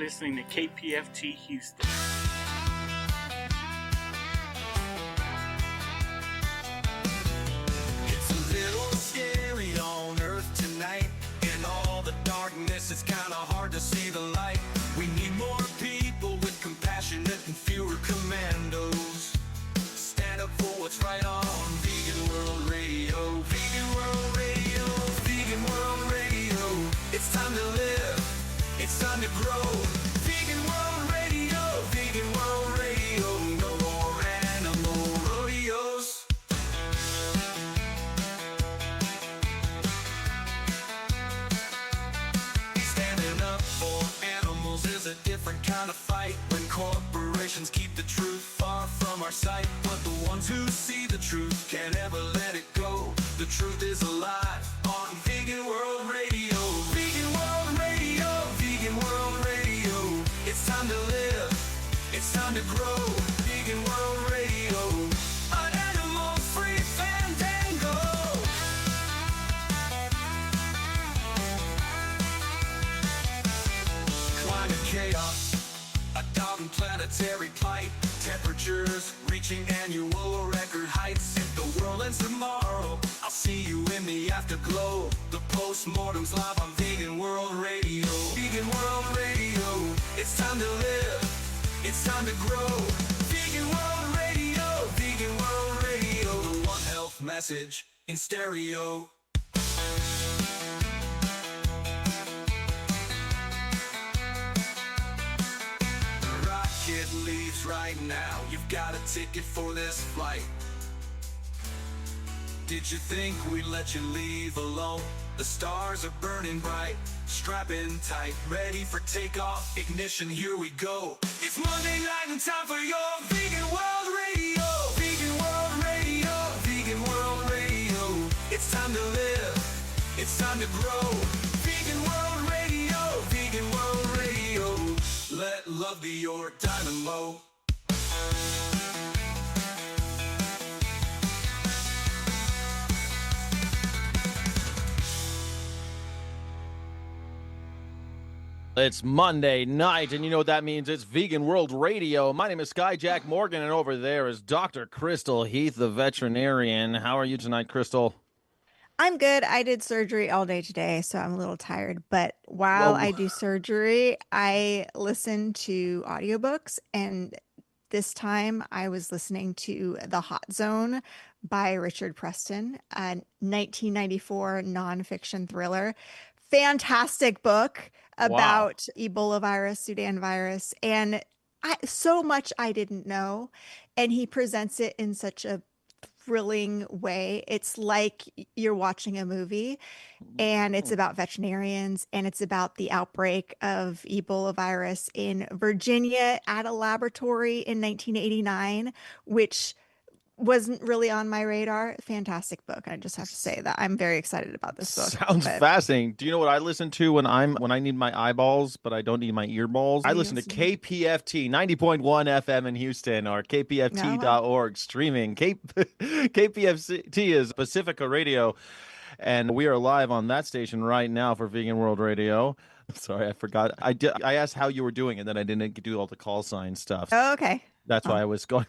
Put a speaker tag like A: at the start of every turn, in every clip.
A: listening to KPFT Houston.
B: It's a little scary on Earth tonight. In all the darkness, it's kind of hard to see the light. We need more people with compassion and fewer commandos. Stand up for what's right on Vegan World Radio. Vegan World Radio. Vegan World Radio. It's time to live. It's time to grow. Vegan World Radio. Vegan World Radio. No more animal rodeos. Standing up for animals is a different kind of fight. When corporations keep the truth far from our sight, but the ones who see the truth can't ever let it go. The truth is alive on Vegan World Radio. Vegan World Radio. Vegan World Radio. It's time to live. It's time to grow. Vegan World Radio. An animal-free fandango. Climate chaos, a doubting planetary plight. Temperatures reaching annual record heights. If the world ends tomorrow, I'll see you in the afterglow. The postmortem's live on Vegan World Radio. Vegan World Radio. It's time to live. It's time to grow. Vegan World Radio. Vegan World Radio. The One Health message in stereo. Rocket leaves right now. You've got a ticket for this flight. Did you think we'd let you leave alone? The stars are burning bright. Strap in tight, ready for takeoff. Ignition, here we go. It's Monday night and time for your Vegan World Radio. Vegan World Radio. Vegan World Radio. It's time to live. It's time to grow. Vegan World Radio. Vegan World Radio. Let love be your dynamo.
C: It's Monday night, and you know what that means. It's Vegan World Radio. My name is Sky Jack Morgan, and over there is Dr. Crystal Heath, the veterinarian. How are you tonight, Crystal?
D: I'm good. I did surgery all day today, so I'm a little tired. But while I do surgery, I listen to audiobooks. And this time I was listening to The Hot Zone by Richard Preston, a 1994 nonfiction thriller. Fantastic book about Ebola virus, Sudan virus, and so much I didn't know. And he presents it in such a thrilling way. It's like you're watching a movie, and it's about veterinarians, and it's about the outbreak of Ebola virus in Virginia at a laboratory in 1989, which wasn't really on my radar. Fantastic book. I just have to say that I'm very excited about this book.
C: Sounds fascinating. Do you know what I listen to when I need my eyeballs, but I don't need my earballs? I listen to KPFT 90.1 FM in Houston, or KPFT.org streaming. KPFT is Pacifica Radio, and we are live on that station right now for Vegan World Radio. Sorry, I forgot. I asked how you were doing, and then I didn't do all the call sign stuff.
D: Oh, okay.
C: That's why I was going.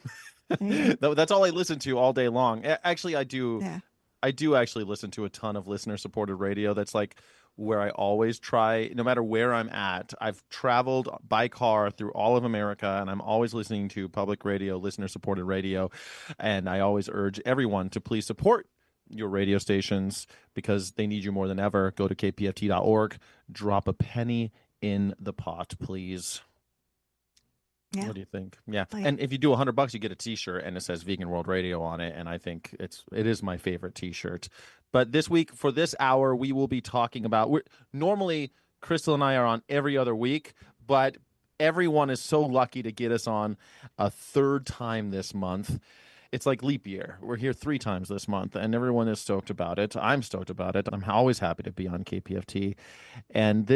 C: That's all I listen to all day long. Actually, I do. Yeah. I do actually listen to a ton of listener-supported radio. That's like where I always try, no matter where I'm at. I've traveled by car through all of America, and I'm always listening to public radio, listener-supported radio. And I always urge everyone to please support your radio stations because they need you more than ever. Go to kpft.org. Drop a penny in the pot, please. Yeah. What do you think? Yeah. And if you do $100, you get a t-shirt and it says Vegan World Radio on it. And I think it is my favorite t-shirt. But this week, for this hour, we will be talking about, normally Crystal and I are on every other week, but everyone is so lucky to get us on a third time this month. It's like leap year. We're here 3 times this month, and everyone is stoked about it. I'm stoked about it. I'm always happy to be on KPFT. And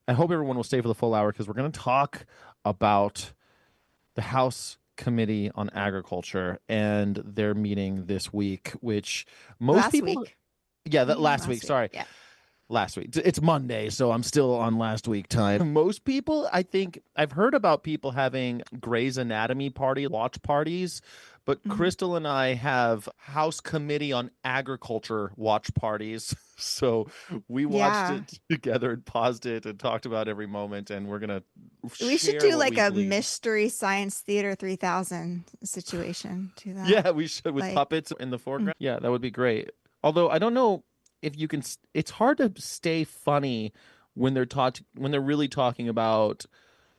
C: I hope everyone will stay for the full hour because we're going to talk about the House Committee on Agriculture and their meeting this week, which most people.
D: Week.
C: Yeah, last week. Sorry.
D: Yeah.
C: last week. It's Monday, so I'm still on last week time. Most people, I think, I've heard about people having Grey's Anatomy watch parties, but Crystal and I have House Committee on Agriculture watch parties. So we watched it together and paused it and talked about every moment, and we're gonna
D: We should
C: share
D: do
C: what
D: like
C: we
D: a
C: gleaned.
D: Mystery Science Theater 3000 situation to that.
C: Yeah, we should, with
D: Like,
C: puppets in the foreground. Yeah, that would be great. Although I don't know if you can. It's hard to stay funny when they're really talking about,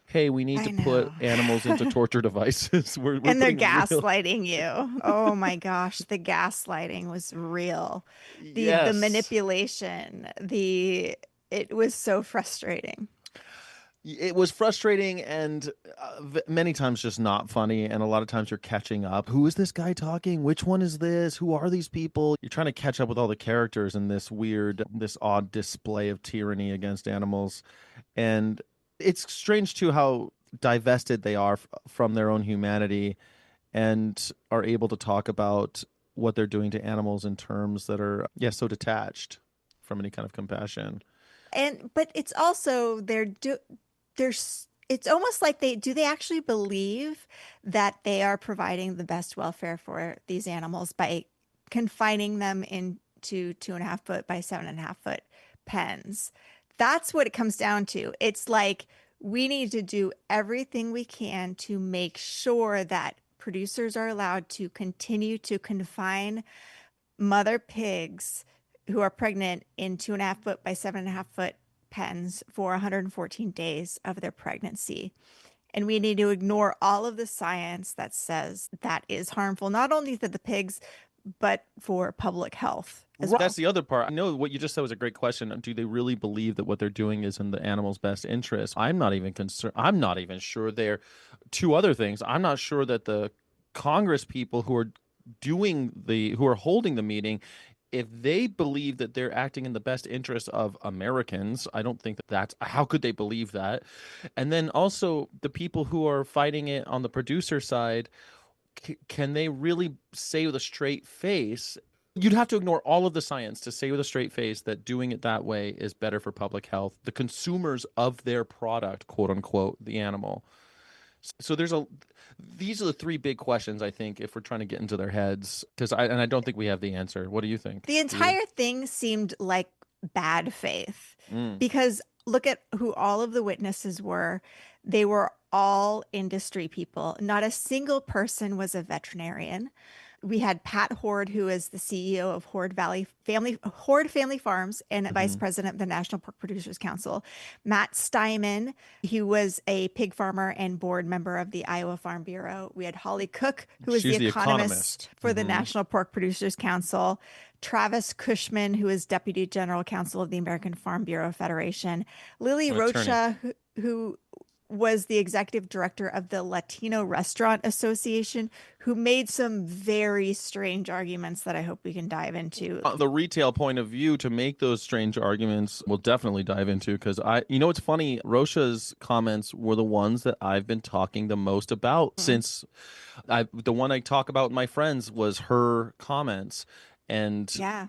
C: hey, we need
D: I
C: to put
D: know.
C: animals into torture devices. We're
D: And they're
C: putting real.
D: gaslighting you. Oh my gosh, the gaslighting was real. The
C: Yes.
D: manipulation, it was so frustrating.
C: It was frustrating and many times just not funny. And a lot of times you're catching up. Who is this guy talking? Which one is this? Who are these people? You're trying to catch up with all the characters in this odd display of tyranny against animals. And it's strange too how divested they are from their own humanity and are able to talk about what they're doing to animals in terms that are, yeah, so detached from any kind of compassion.
D: But it's also there's it's almost like they actually believe that they are providing the best welfare for these animals by confining them into 2.5 foot by 7.5 foot pens. That's what it comes down to. It's like we need to do everything we can to make sure that producers are allowed to continue to confine mother pigs who are pregnant in 2.5 foot by 7.5 foot pens for 114 days of their pregnancy. And we need to ignore all of the science that says that is harmful, not only to the pigs, but for public health as well.
C: That's the other part. I know what you just said was a great question. Do they really believe that what they're doing is in the animal's best interest? I'm not even concerned. I'm not even sure they're two other things. I'm not sure that the Congress people who are holding the meeting, if they believe that they're acting in the best interest of Americans, I don't think how could they believe that? And then also the people who are fighting it on the producer side, can they really say with a straight face? You'd have to ignore all of the science to say with a straight face that doing it that way is better for public health, the consumers of their product, quote unquote, the animal. So these are the three big questions, I think, if we're trying to get into their heads, I don't think we have the answer. What do you think?
D: The entire thing seemed like bad faith
C: Mm.
D: because look at who all of the witnesses were. They were all industry people. Not a single person was a veterinarian. We had Pat Horde, who is the CEO of Horde Family Farms and vice president of the National Pork Producers Council. Matt Steinman, he was a pig farmer and board member of the Iowa Farm Bureau. We had Holly Cook, who is
C: She's
D: the
C: the
D: economist for the
C: Mhm.
D: National Pork Producers Council. Travis Cushman, who is Deputy General Counsel of the American Farm Bureau Federation. Lily
C: An attorney.
D: Rocha, who was the executive director of the Latino Restaurant Association, who made some very strange arguments that I hope we can dive into.
C: The retail point of view to make those strange arguments, we'll definitely dive into, because it's funny. Rocha's comments were the ones that I've been talking the most about since the one I talk about with my friends was her comments. And
D: Yeah.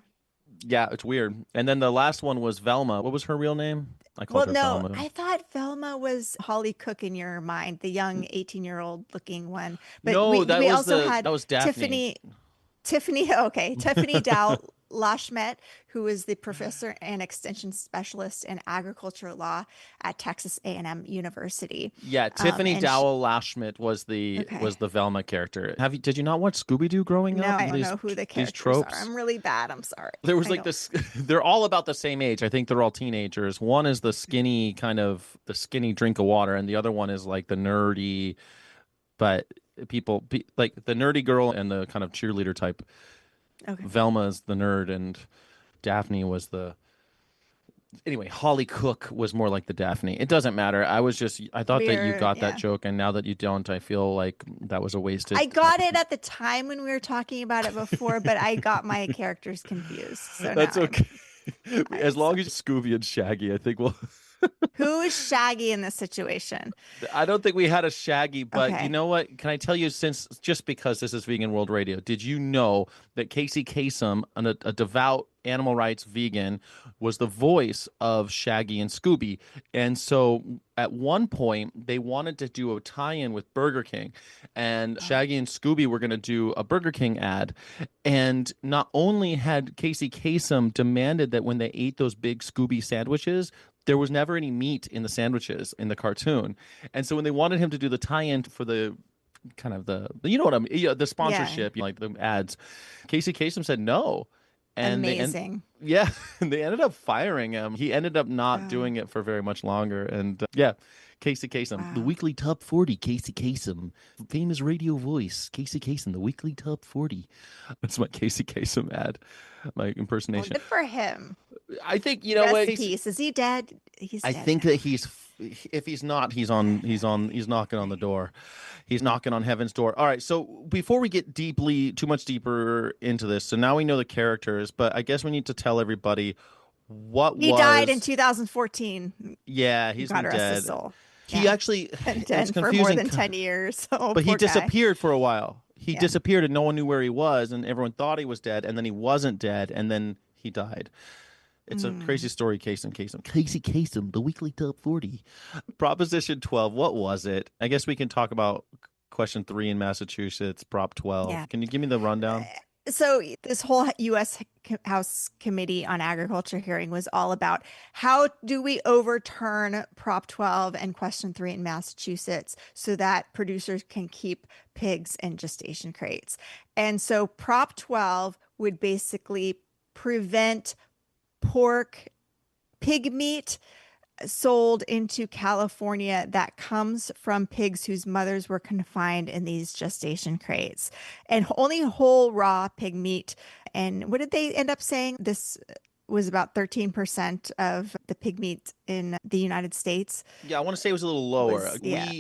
C: it's weird. And then the last one was Velma. What was her real name? I called her
D: No,
C: Velma.
D: I thought Velma was Holly Cook in your mind, the young 18-year-old looking one. But
C: No,
D: we
C: that was
D: also had
C: that was Daphne.
D: Tiffany Dow Lashmet, who is the professor and extension specialist in agriculture law at Texas A&M University.
C: Yeah, Tiffany
D: and
C: Dowell Lashmet was the Velma character. Did you not watch Scooby-Doo growing
D: No,
C: up?
D: I don't know who the
C: These
D: characters
C: tropes.
D: are. I'm really bad. I'm sorry.
C: There was
D: I
C: like
D: don't-
C: this. They're all about the same age. I think they're all teenagers. One is the skinny drink of water, and the other one is like the nerdy, but like the nerdy girl and the kind of cheerleader type.
D: Okay.
C: Velma's the nerd, and Daphne was the. Anyway, Holly Cook was more like the Daphne. It doesn't matter. I thought that you got that joke, and now that you don't, I feel like that was a wasted.
D: I got it at the time when we were talking about it before, but I got my characters confused. So
C: That's
D: now
C: okay. As long as Scooby and Shaggy, I think we'll
D: Who is Shaggy in this situation?
C: I don't think we had a Shaggy, but you
D: Okay.
C: know what? Can I tell you, since just because this is Vegan World Radio, did you know that Casey Kasem, a devout animal rights vegan, was the voice of Shaggy and Scooby? And so at one point, they wanted to do a tie-in with Burger King, and Shaggy and Scooby were going to do a Burger King ad. And not only had Casey Kasem demanded that when they ate those big Scooby sandwiches, there was never any meat in the sandwiches in the cartoon. And so when they wanted him to do the tie-in for the kind of the you know what I mean, yeah, the
D: Yeah.
C: sponsorship, like the ads, Casey Kasem said no. And
D: Amazing.
C: yeah, and they ended up firing him. He ended up not
D: Oh,
C: doing it for very much longer. And yeah, Casey Kasem, the
D: wow.
C: weekly top 40, Casey Kasem, famous radio voice, Casey Kasem, the weekly top 40. That's my Casey Kasem ad, my
D: Well,
C: impersonation.
D: good for him.
C: I think, you know
D: Rest
C: what,
D: in peace. Is he dead? He's
C: I
D: dead
C: think
D: now.
C: that if he's not, he's knocking on the door. He's knocking on heaven's door. All right. So before we get too much deeper into this, so now we know the characters, but I guess we need to tell everybody what
D: He died in
C: was,
D: 2014.
C: yeah, he's
D: God
C: been
D: rest his
C: dead.
D: soul.
C: He
D: Yeah.
C: actually,
D: Been
C: it's
D: dead for more
C: confusing,
D: than 10 years. Oh,
C: but he
D: poor guy.
C: disappeared for a while. He
D: Yeah.
C: disappeared and no one knew where he was, and everyone thought he was dead, and then he wasn't dead, and then he died. It's a crazy
D: Mm.
C: story, Kasem. Casey Kasem, the weekly top 40. Proposition 12, what was it? I guess we can talk about question 3 in Massachusetts, Prop
D: Yeah.
C: 12. Can you give me the rundown?
D: So this whole U.S. House Committee on Agriculture hearing was all about how do we overturn Prop 12 and Question 3 in Massachusetts so that producers can keep pigs in gestation crates. And so Prop 12 would basically prevent pig meat sold into California that comes from pigs whose mothers were confined in these gestation crates, and only whole raw pig meat. And what did they end up saying? This was about 13% of the pig meat in the United States.
C: Yeah, I want to say it was a little lower.
D: Yeah.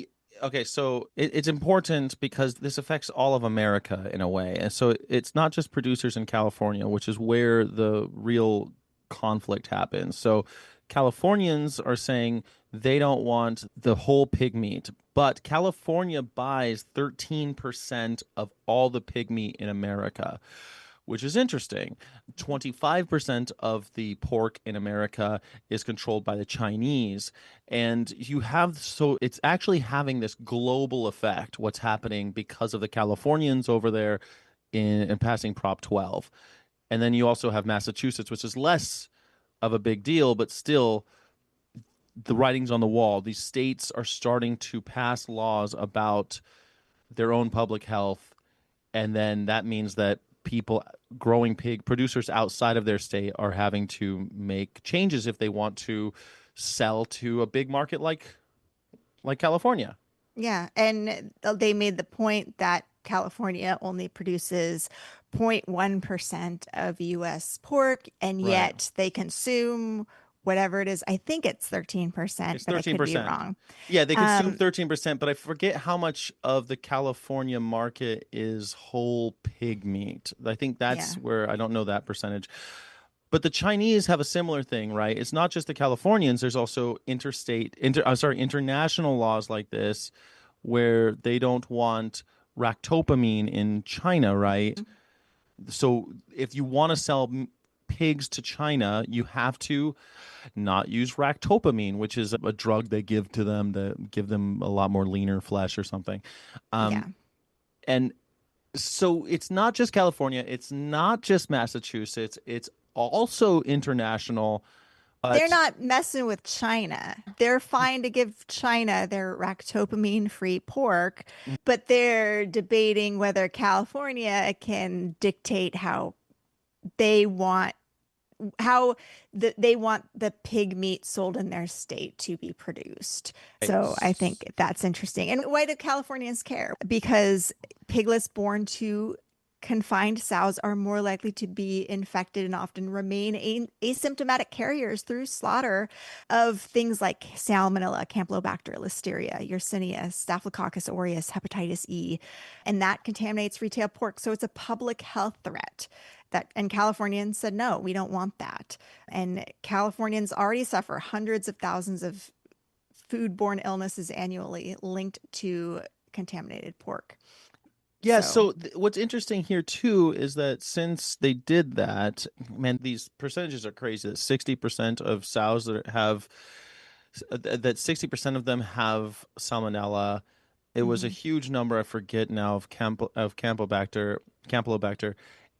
C: Okay, so it's important because this affects all of America in a way. And so it's not just producers in California, which is where the real conflict happens. So Californians are saying they don't want the whole pig meat, but California buys 13% of all the pig meat in America, which is interesting. 25% of the pork in America is controlled by the Chinese. And so it's actually having this global effect, what's happening because of the Californians over there in passing Prop 12. And then you also have Massachusetts, which is less of a big deal, but still the writing's on the wall. These states are starting to pass laws about their own public health, and then that means that people growing pig producers outside of their state are having to make changes if they want to sell to a big market like California.
D: Yeah. And they made the point that California only produces 0.1% of US pork, and
C: Right.
D: yet they consume whatever it is. I think it's 13%,
C: It's
D: but I could be
C: 13%.
D: wrong.
C: Yeah, they consume
D: Um,
C: 13%, but I forget how much of the California market is whole pig meat. I think
D: yeah.
C: that's where I don't know that percentage. But the Chinese have a similar thing, right? It's not just the Californians. There's also international laws like this where they don't want ractopamine in China, right? So if you want to sell pigs to China, you have to not use ractopamine, which is a drug they give to them to give them a lot more leaner flesh or something.
D: Yeah.
C: And so it's not just California, it's not just Massachusetts, it's also international.
D: They're
C: But
D: not messing with China. They're fine to give China their ractopamine-free pork, but they're debating whether California can dictate they want they want the pig meat sold in their state to be produced. So I think that's interesting. And why do Californians care? Because piglets born to confined sows are more likely to be infected and often remain asymptomatic carriers through slaughter of things like Salmonella, Campylobacter, Listeria, Yersinia, Staphylococcus aureus, hepatitis E, and that contaminates retail pork. So it's a public health threat. And Californians said, no, we don't want that. And Californians already suffer hundreds of thousands of foodborne illnesses annually linked to contaminated pork.
C: Yeah, so what's interesting here too is that since they did that, man, these percentages are crazy. That 60% of sows that 60% of them have salmonella. It was a huge number. I forget now of Campylobacter,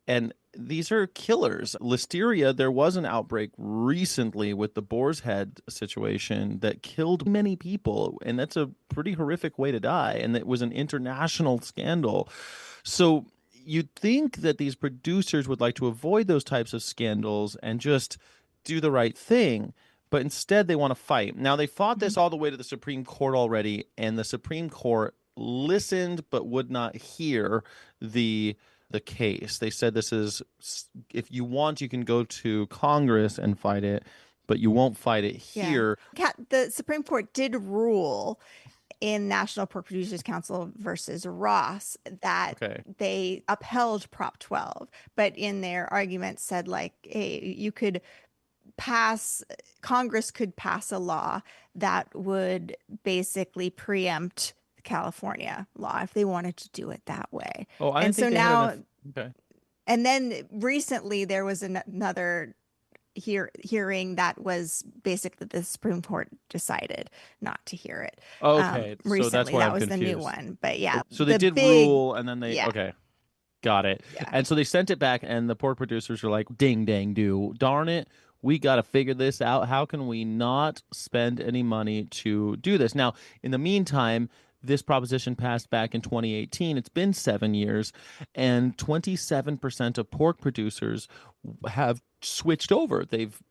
C: and these are killers. Listeria, there was an outbreak recently with the boar's head situation that killed many people, and that's a pretty horrific way to die, and it was an international scandal. So you'd think that these producers would like to avoid those types of scandals and just do the right thing, but instead they want to fight. Now, they fought this all the way to the Supreme Court already, and the Supreme Court listened but would not hear the case. They said this is, if you want, you can go to Congress and fight it, but you won't fight it here.
D: Yeah. The Supreme Court did rule in National Pork Producers Council versus Ross that they upheld Prop 12, but in their argument said, like, hey, Congress could pass a law that would basically preempt California law if they wanted to do it that way.
C: Oh, I didn't think they had enough. Okay.
D: And then recently there was another hearing that was basically the Supreme Court decided not to hear it.
C: Okay,
D: recently,
C: so that's why
D: that
C: I'm
D: was
C: confused.
D: The new one. But yeah,
C: so they did rule, and then they
D: okay.
C: Got it.
D: Yeah.
C: And so they sent it back, and the pork producers are like, ding, dang, do. Darn it. We got to figure this out. How can we not spend any money to do this? Now, in the meantime, this proposition passed back in 2018. It's been 7 years, and 27% of pork producers have switched over. They've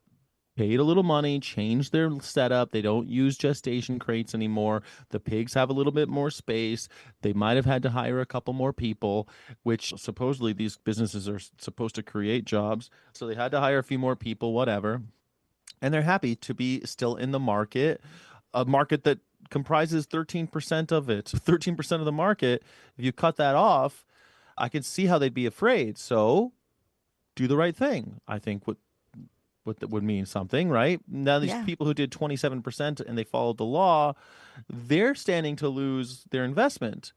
C: paid a little money, changed their setup. They don't use gestation crates anymore. The pigs have a little bit more space. They might have had to hire a couple more people, which supposedly these businesses are supposed to create jobs. So they had to hire a few more people, whatever. And they're happy to be still in the market, a market that comprises 13% of it. 13% of the market. If you cut that off, I can see how they'd be afraid. So do the right thing, I think that would mean something, right? Now these people who did 27% and they followed the law, they're standing to lose their investment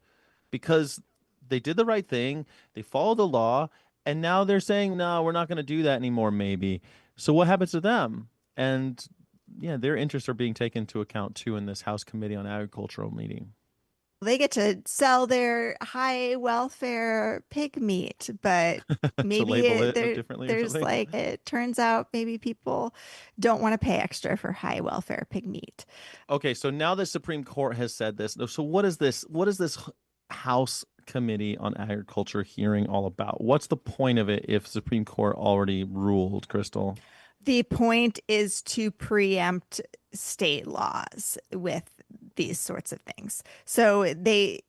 C: because they did the right thing, they followed the law, and now they're saying, no, we're not going to do that anymore, maybe. So what happens to them? And yeah, their interests are being taken into account too in this House Committee on Agricultural meeting.
D: They get to sell their high welfare pig meat, but maybe there's like, it turns out maybe people don't want to pay extra for high welfare pig meat.
C: Okay, so now the Supreme Court has said this. So what is this House Committee on Agriculture hearing all about? What's the point of it if Supreme Court already ruled, Crystal?
D: The point is to preempt state laws with these sorts of things. So the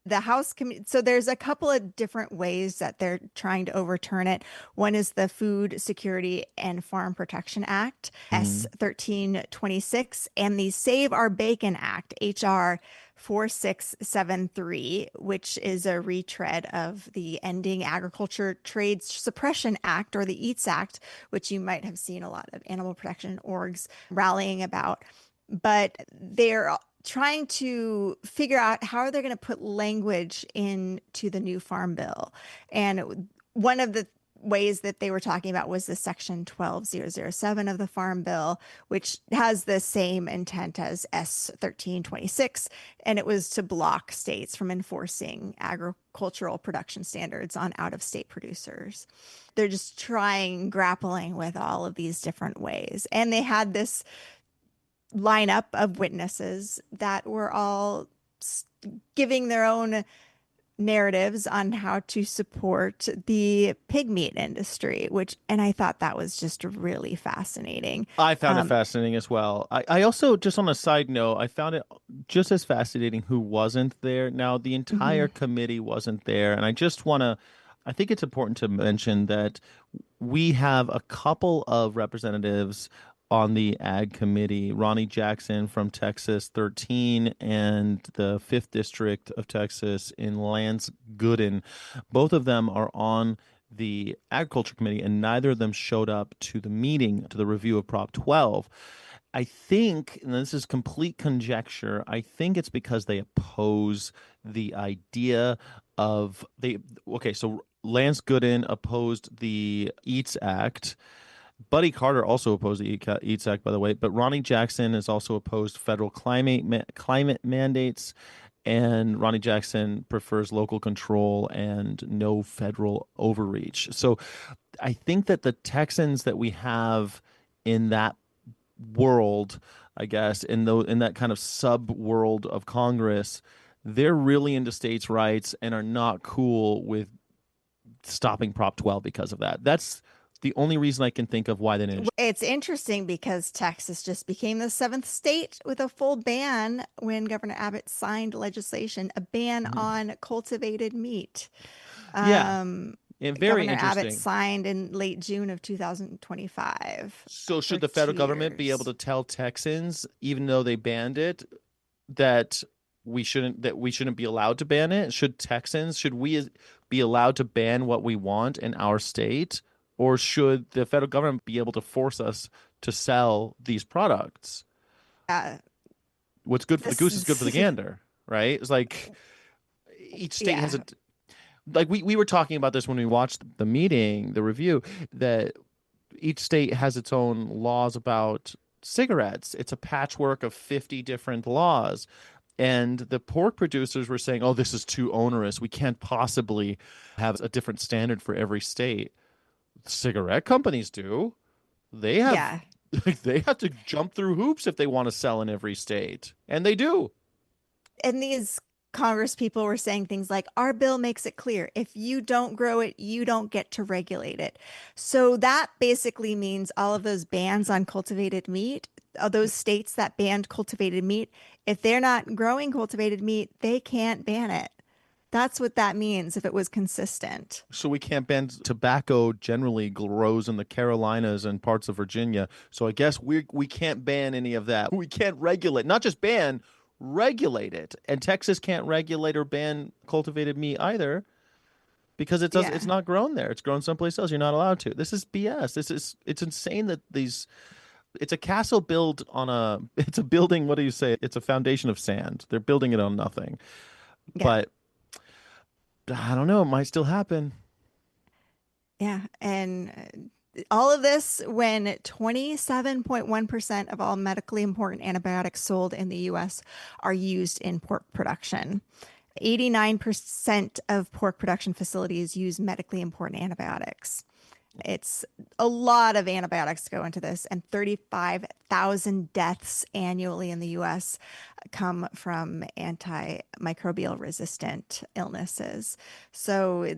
D: House Committee, so there's a couple of different ways that they're trying to overturn it. One is the Food Security and Farm Protection Act, S 1326, and the Save Our Bacon Act, HR 4673, which is a retread of the Ending Agriculture Trade Suppression Act, or the EATS Act, which you might have seen a lot of animal protection orgs rallying about. But they're trying to figure out how are they going to put language into the new farm bill. And one of the ways that they were talking about was the section 12007 of the farm bill, which has the same intent as S 1326. And it was to block states from enforcing agricultural production standards on out-of-state producers. They're just grappling with all of these different ways. And they had this lineup of witnesses that were all giving their own narratives on how to support the pig meat industry, and I thought that was just really fascinating.
C: I found it fascinating as well. I also, just on a side note, I found it just as fascinating who wasn't there. Now, the entire committee wasn't there, and I just want to I think it's important to mention that we have a couple of representatives on the Ag Committee, Ronnie Jackson from Texas 13 and the 5th District of Texas in Lance Gooden. Both of them are on the Agriculture Committee, and neither of them showed up to the meeting, to the review of Prop 12. I think, and this is complete conjecture, I think it's because they oppose the idea of so Lance Gooden opposed the EATS Act. Buddy Carter also opposed the EATS Act, by the way, but Ronnie Jackson has also opposed federal climate mandates, and Ronnie Jackson prefers local control and no federal overreach. So I think that the Texans that we have in that world, I guess, in that kind of sub world of Congress, they're really into states' rights and are not cool with stopping Prop 12 because of that. That's the only reason I can think of why they didn't.
D: It's interesting because Texas just became the 7th state with a full ban when Governor Abbott signed legislation, a ban on cultivated meat.
C: Yeah. And very
D: Governor Abbott
C: interesting.
D: signed in late June of 2025.
C: So should the federal government be able to tell Texans, even though they banned it, that we shouldn't be allowed to ban it? Should we be allowed to ban what we want in our state? Or should the federal government be able to force us to sell these products? What's good for the goose is good for the gander, right? It's like each state has a like we were talking about this when we watched the meeting, the review, that each state has its own laws about cigarettes. It's a patchwork of 50 different laws. And the pork producers were saying, oh, this is too onerous. We can't possibly have a different standard for every state. Cigarette companies do. They have they have to jump through hoops if they want to sell in every state. And they do.
D: And these Congress people were saying things like, our bill makes it clear, if you don't grow it, you don't get to regulate it. So that basically means all of those bans on cultivated meat, those states that banned cultivated meat, if they're not growing cultivated meat, they can't ban it. That's what that means if it was consistent.
C: So we can't ban tobacco generally grows in the Carolinas and parts of Virginia. So I guess we can't ban any of that. We can't regulate, not just ban, regulate it. And Texas can't regulate or ban cultivated meat either because it's not grown there. It's grown someplace else. You're not allowed to. This is BS. It's insane that it's a castle built on it's a building, what do you say? It's a foundation of sand. They're building it on nothing. Yeah. But I don't know, it might still happen.
D: Yeah, and all of this when 27.1% of all medically important antibiotics sold in the US are used in pork production. 89% of pork production facilities use medically important antibiotics. It's a lot of antibiotics go into this, and 35,000 deaths annually in the US come from antimicrobial resistant illnesses. So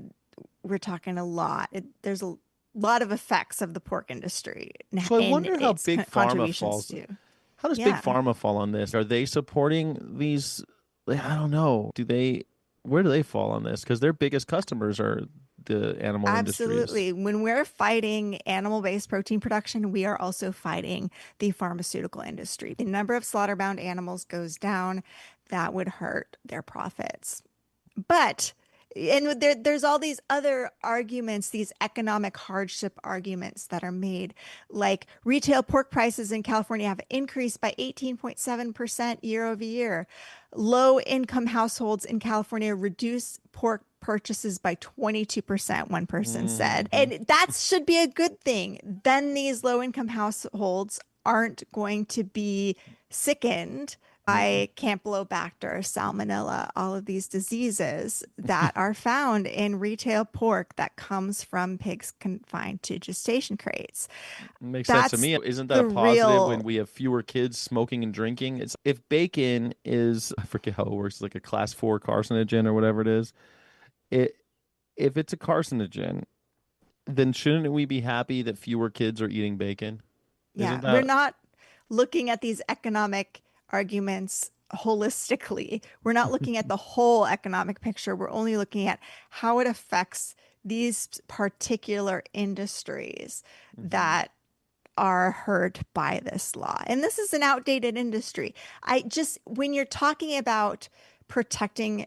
D: we're talking a lot. There's a lot of effects of the pork industry.
C: So I wonder how Big Pharma falls. How does Big Pharma fall on this? Are they supporting these? I don't know. Where do they fall on this? Because their biggest customers are the animal industries.
D: Absolutely. When we're fighting animal-based protein production, we are also fighting the pharmaceutical industry. The number of slaughter-bound animals goes down. That would hurt their profits. And there's all these other arguments, these economic hardship arguments that are made, like retail pork prices in California have increased by 18.7% year over year. Low income households in California reduce pork purchases by 22%, one person said. And that should be a good thing. Then these low income households aren't going to be sickened by Campylobacter, Salmonella, all of these diseases that are found in retail pork that comes from pigs confined to gestation crates.
C: Makes sense to me. Isn't that a positive when we have fewer kids smoking and drinking? If bacon is, I forget how it works, like a class 4 carcinogen or whatever it is, if it's a carcinogen, then shouldn't we be happy that fewer kids are eating bacon?
D: Yeah, we're not looking at these economic arguments holistically. We're not looking at the whole economic picture. We're only looking at how it affects these particular industries
C: Mhm.
D: that are hurt by this law. And this is an outdated industry. When you're talking about protecting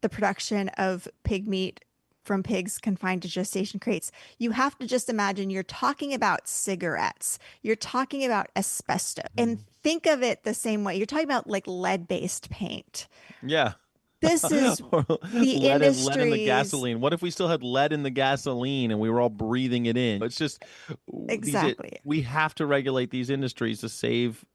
D: the production of pig meat from pigs confined to gestation crates, you have to just imagine you're talking about cigarettes, you're talking about asbestos, and
C: Mhm.
D: think of it the same way. You're talking about like lead-based paint.
C: Yeah.
D: This is
C: Or
D: the
C: lead in the
D: industries.
C: gasoline. What if we still had lead in the gasoline and we were all breathing it in? It's just these
D: Exactly.
C: we have to regulate these industries to save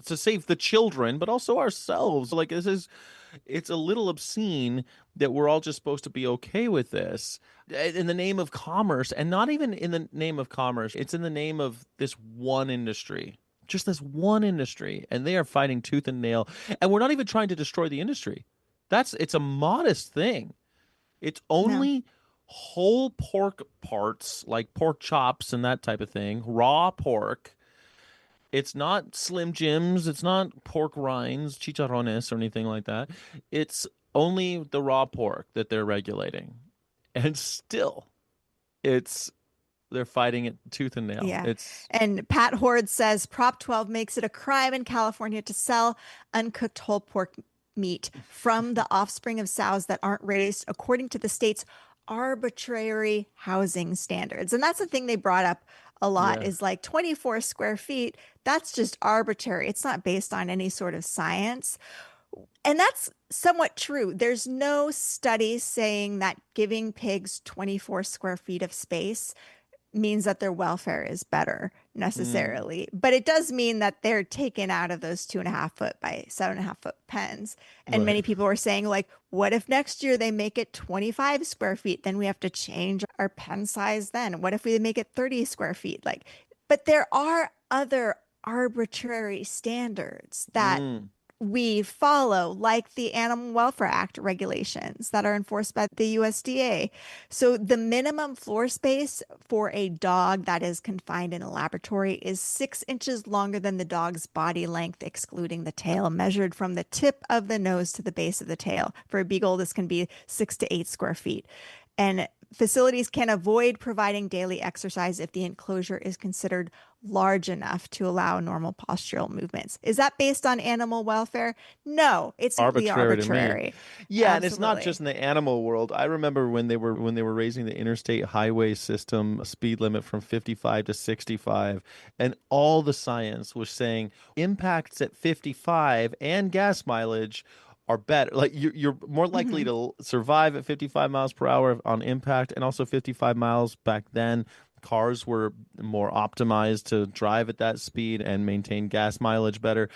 C: the children, but also ourselves. Like it's a little obscene that we're all just supposed to be okay with this in the name of commerce, and not even in the name of commerce. It's in the name of this one industry. Just this one industry, and they are fighting tooth and nail. And we're not even trying to destroy the industry. It's a modest thing. It's
D: No.
C: only whole pork parts, like pork chops and that type of thing, raw pork. It's not Slim Jims. It's not pork rinds, chicharrones, or anything like that. It's only the raw pork that they're regulating. And still, it's they're fighting it tooth and nail.
D: Yeah.
C: It's
D: And Pat Horde says Prop 12 makes it a crime in California to sell uncooked whole pork meat from the offspring of sows that aren't raised according to the state's arbitrary housing standards. And that's the thing they brought up a lot
C: yeah.
D: is like 24 square feet. That's just arbitrary. It's not based on any sort of science. And that's somewhat true. There's no study saying that giving pigs 24 square feet of space means that their welfare is better
C: Mm,
D: necessarily. But it does mean that they're taken out of those 2.5 foot by 7.5 foot pens. And many
C: right.
D: people are saying, like, what if next year they make it 25 square feet? Then we have to change our pen size then. What if we make it 30 square feet? Like, but there are other arbitrary standards that
C: Mm,
D: we follow, like the Animal Welfare Act regulations that are enforced by the USDA. So, the minimum floor space for a dog that is confined in a laboratory is 6 inches longer than the dog's body length, excluding the tail, measured from the tip of the nose to the base of the tail. For a beagle, this can be 6 to 8 square feet. And facilities can avoid providing daily exercise if the enclosure is considered large enough to allow normal postural movements. Is that based on animal welfare? No, it's simply
C: arbitrary to me.
D: arbitrary.
C: Yeah, and it's not just
D: Absolutely.
C: in the animal world. I remember when they were raising the interstate highway system speed limit from 55 to 65, and all the science was saying impacts at 55 and gas mileage are better. Like you're more likely
D: Hmm.
C: to survive at 55 miles per hour on impact, and also 55 miles back then. Cars were more optimized to drive at that speed and maintain gas mileage better.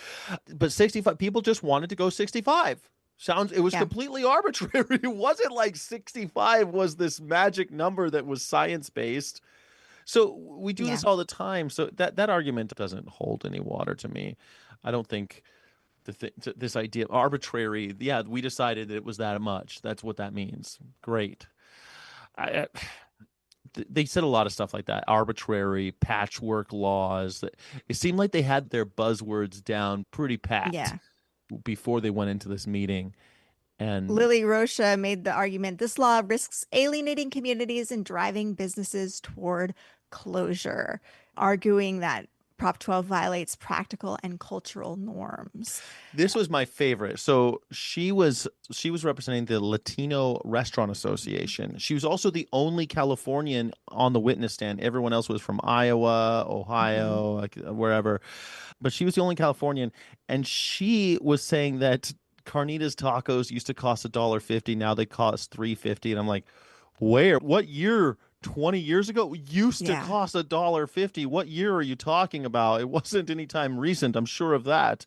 C: But 65 people just wanted to go 65. It was
D: Yeah.
C: completely arbitrary. It wasn't like 65 was this magic number that was science based. So we do
D: Yeah.
C: this all the time. So that argument doesn't hold any water to me. I don't think this idea of arbitrary, yeah, we decided that it was that much. That's what that means. Great. I, they said a lot of stuff like that, arbitrary patchwork laws. It seemed like they had their buzzwords down pretty pat
D: Yeah.
C: before they went into this meeting. And
D: Lily Rocha made the argument this law risks alienating communities and driving businesses toward closure, arguing that Prop 12 violates practical and cultural norms.
C: this was my favorite. So she was representing the Latino Restaurant Association. She was also the only Californian on the witness stand. Everyone else was from Iowa,
D: Mhm.
C: Ohio, like wherever. But she was the only Californian, and she was saying that carnitas tacos used to cost $1.50. Now they cost $3.50. And I'm like, where? What year? 20 years ago used to
D: Yeah.
C: cost $1.50. What year are you talking about? It wasn't any time recent, I'm sure of that.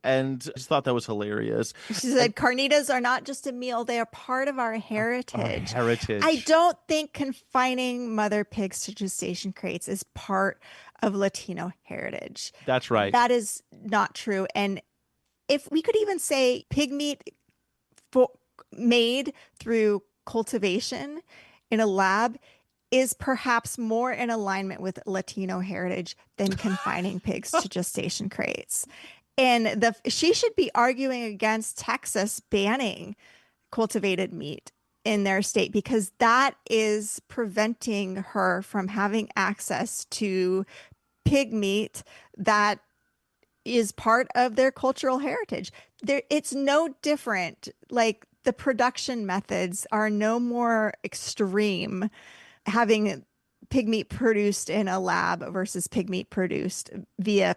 C: And I just thought that was hilarious.
D: She
C: And
D: said, carnitas are not just a meal, they are part of our
C: our
D: heritage. I
C: heritage.
D: don't think confining mother pigs to gestation crates is part of Latino heritage.
C: That's right.
D: That is not true. And if we could even say pig meat for, made through cultivation in a lab is perhaps more in alignment with Latino heritage than confining pigs to gestation crates. And she should be arguing against Texas banning cultivated meat in their state because that is preventing her from having access to pig meat that is part of their cultural heritage. It's no different. Like the production methods are no more extreme having pig meat produced in a lab versus pig meat produced via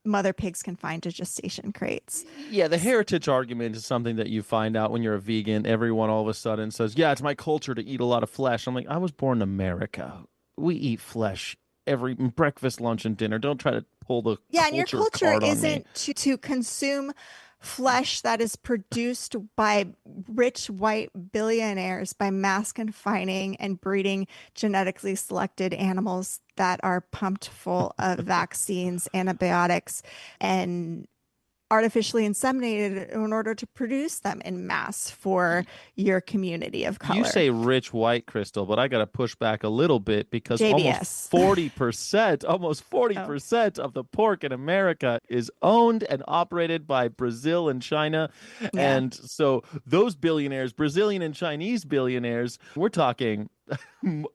D: mother pigs confined to gestation crates.
C: Yeah, the heritage argument is something that you find out when you're a vegan. Everyone all of a sudden says, yeah, it's my culture to eat a lot of flesh. I'm like, I was born in America. We eat flesh every breakfast, lunch, and dinner. Don't try to pull the
D: Yeah, and your
C: culture
D: culture
C: card on me.
D: isn't to consume flesh that is produced by rich white billionaires by mass confining and breeding genetically selected animals that are pumped full of vaccines, antibiotics, and artificially inseminated in order to produce them in mass for your community of
C: You
D: color.
C: say rich white, Crystal, but I got to push back a little bit because
D: JBS.
C: almost 40% of the pork in America is owned and operated by Brazil and China.
D: Yeah.
C: And so those billionaires, Brazilian and Chinese billionaires, we're talking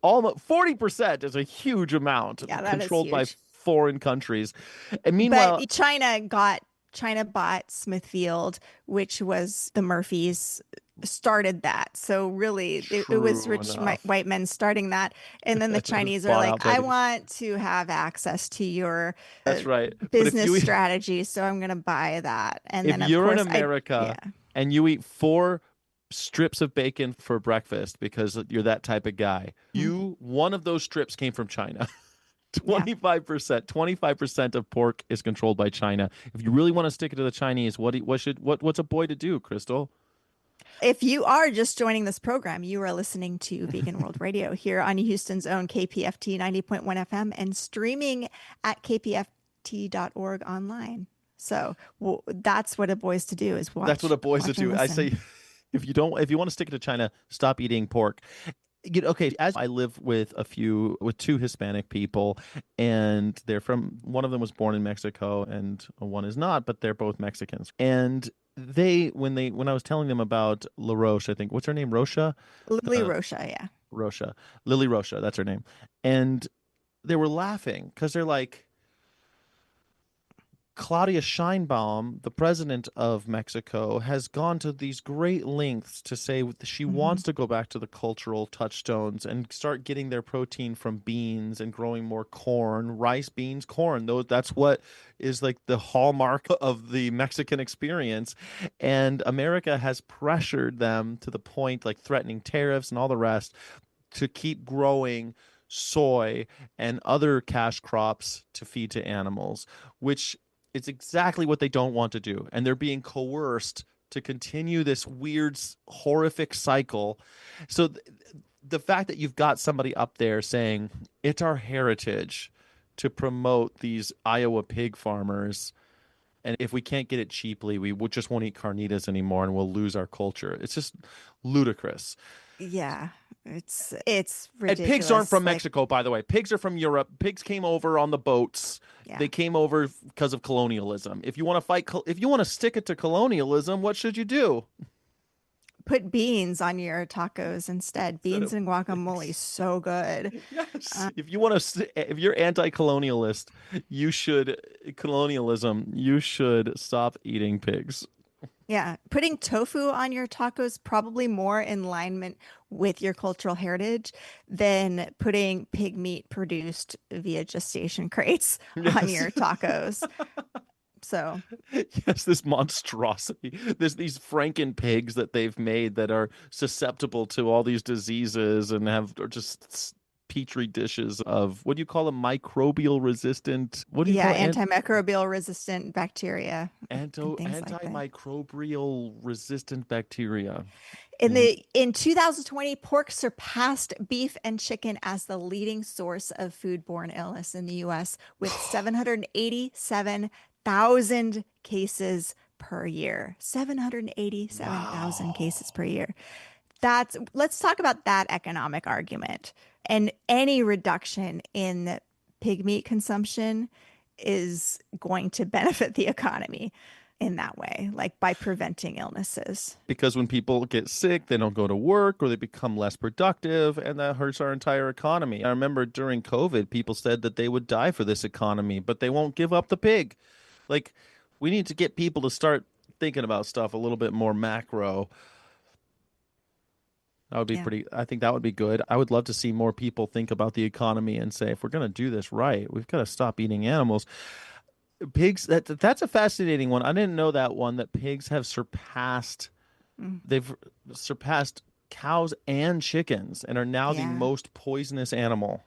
C: almost 40% is a huge amount
D: Yeah, that is
C: controlled by
D: huge.
C: foreign countries. And meanwhile,
D: But China bought Smithfield, which was the Murphys started that. So really, it was
C: true
D: rich
C: enough.
D: white men starting that. And then the Chinese are
C: Bought
D: like,
C: out
D: I
C: by the-
D: want to have access to your
C: That's right. But if
D: business
C: you
D: strategy. So I'm going to buy that. And
C: if
D: then, of
C: you're in
D: course,
C: America and you eat 4 strips of bacon for breakfast because you're that type of guy, one of those strips came from China. 25% of pork is controlled by China. If you really want to stick it to the Chinese, what's a boy to do, Crystal?
D: If you are just joining this program, you are listening to Vegan World Radio here on Houston's own KPFT 90.1 FM and streaming at kpft.org online. So that's what a boy's to do is watch.
C: That's what a boy's to
D: watch and
C: do. I
D: listen.
C: say, if you want to stick it to China, stop eating pork. Okay, as I live with two Hispanic people, and one of them was born in Mexico and one is not, but they're both Mexicans. And when I was telling them about La Roche, I think, what's her name? Rocha?
D: Lily Rocha, yeah.
C: Rocha. Lily Rocha, that's her name. And they were laughing because they're like, Claudia Sheinbaum, the president of Mexico, has gone to these great lengths to say she wants to go back to the cultural touchstones and start getting their protein from beans and growing more corn, rice, beans, corn. That's what is like the hallmark of the Mexican experience. And America has pressured them to the point, like threatening tariffs and all the rest, to keep growing soy and other cash crops to feed to animals, which it's exactly what they don't want to do. And they're being coerced to continue this weird, horrific cycle. So the fact that you've got somebody up there saying it's our heritage to promote these Iowa pig farmers, and if we can't get it cheaply, we just won't eat carnitas anymore and we'll lose our culture. It's just ludicrous.
D: Yeah, it's
C: And
D: ridiculous.
C: pigs aren't from Mexico, by the way. Pigs are from Europe. Pigs came over on the boats.
D: Yeah.
C: They came over because of colonialism. If you want to stick it to colonialism, what should you do?
D: Put beans on your tacos instead. Beans and guacamole, so good.
C: Yes. If you're anti-colonialist, you should stop eating pigs.
D: Yeah, putting tofu on your tacos probably more in alignment with your cultural heritage than putting pig meat produced via gestation crates on your tacos. So
C: yes, this monstrosity. There's these Franken pigs that they've made that are susceptible to all these diseases and are just petri dishes of, what do you call them, microbial resistant? What do you call it?
D: Antimicrobial resistant bacteria.
C: Antimicrobial resistant bacteria.
D: In 2020, pork surpassed beef and chicken as the leading source of foodborne illness in the U.S. with 787,000 cases per year. 787,000 cases per year. Let's talk about that economic argument. And any reduction in pig meat consumption is going to benefit the economy. in that way, like by preventing illnesses.
C: Because when people get sick, they don't go to work or they become less productive, and that hurts our entire economy. I remember during COVID, people said that they would die for this economy, but they won't give up the pig. Like, we need to get people to start thinking about stuff a little bit more macro. That would be
D: Yeah.
C: pretty, I think that would be good. I would love to see more people think about the economy and say, if we're going to do this right, we've got to stop eating animals. Pigs, that's a fascinating one. I didn't know that one, that pigs have surpassed,
D: Mm.
C: they've surpassed cows and chickens and are now the
D: Yeah.
C: most poisonous animal.